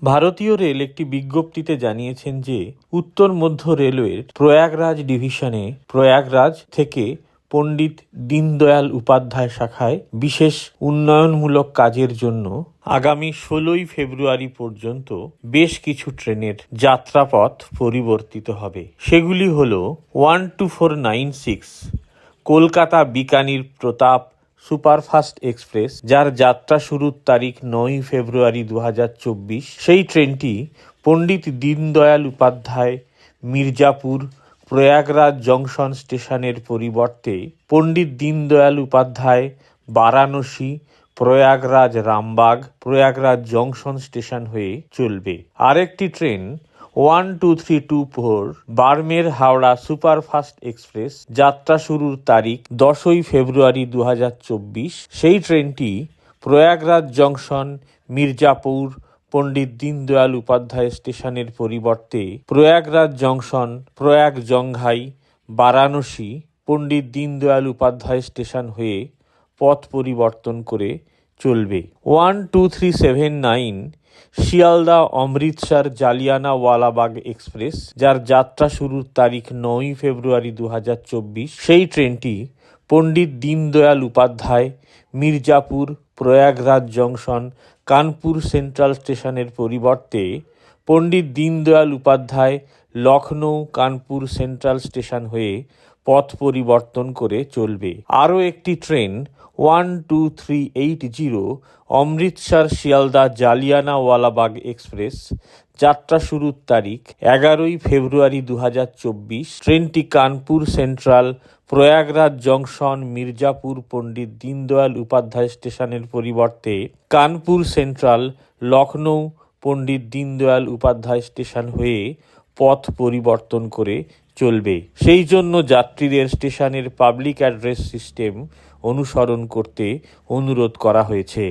ভারতীয় রেল একটি বিজ্ঞপ্তিতে জানিয়েছেন যে উত্তর মধ্য রেলওয়ের প্রয়াগরাজ ডিভিশনে প্রয়াগরাজ থেকে পণ্ডিত দীনদয়াল উপাধ্যায় শাখায় বিশেষ উন্নয়নমূলক কাজের জন্য আগামী 16ই ফেব্রুয়ারি পর্যন্ত বেশ কিছু ট্রেনের যাত্রাপথ পরিবর্তিত হবে। সেগুলি হল 12496 কলকাতা বিকানির প্রতাপ সুপারফাস্ট এক্সপ্রেস, যার যাত্রা শুরুর তারিখ 9ই ফেব্রুয়ারি 2024। সেই ট্রেনটি পণ্ডিত দীনদয়াল উপাধ্যায় মির্জাপুর প্রয়াগরাজ জংশন স্টেশনের পরিবর্তে পণ্ডিত দীনদয়াল উপাধ্যায় বারাণসী প্রয়াগরাজ রামবাগ প্রয়াগরাজ জংশন স্টেশন হয়ে চলবে। আরেকটি ট্রেন 12324 বার্মের হাওড়া সুপারফাস্ট এক্সপ্রেস, যাত্রা শুরুর তারিখ 10ই ফেব্রুয়ারি 2024। সেই ট্রেনটি প্রয়াগরাজ জংশন মির্জাপুর পণ্ডিত দীনদয়াল উপাধ্যায় স্টেশনের পরিবর্তে প্রয়াগরাজ জংশন প্রয়াগ জংঘাই বারাণসী পণ্ডিত দীনদয়াল উপাধ্যায় স্টেশন হয়ে পথ পরিবর্তন করে চলবে। 12379 শিয়ালদা অমৃতসর জালিয়ানাওয়ালাবাগ এক্সপ্রেস, যার যাত্রা শুরুর তারিখ 9ই ফেব্রুয়ারি 2024। সেই ট্রেনটি পণ্ডিত দীনদয়াল উপাধ্যায় মির্জাপুর প্রয়াগরাজ জংশন কানপুর সেন্ট্রাল স্টেশনের পরিবর্তে পণ্ডিত দীনদয়াল উপাধ্যায় লখনৌ কানপুর সেন্ট্রাল স্টেশন হয়ে পথ পরিবর্তন করে চলবে। আরও একটি ট্রেন 12380 অমৃতসর শিয়ালদা জালিয়ানাওয়ালাবাগ এক্সপ্রেস, যাত্রা শুরুর তারিখ 11ই ফেব্রুয়ারি 2024। ট্রেনটি কানপুর সেন্ট্রাল প্রয়াগরাজ জংশন মির্জাপুর পণ্ডিত দীনদয়াল উপাধ্যায় স্টেশনের পরিবর্তে কানপুর সেন্ট্রাল লখনৌ পণ্ডিত দীনদয়াল উপাধ্যায় স্টেশন হয়ে পথ পরিবর্তন করে চলবে। সেই জন্য যাত্রীদের স্টেশনের পাবলিক অ্যাড্রেস সিস্টেম অনুসরণ করতে অনুরোধ করা হয়েছে।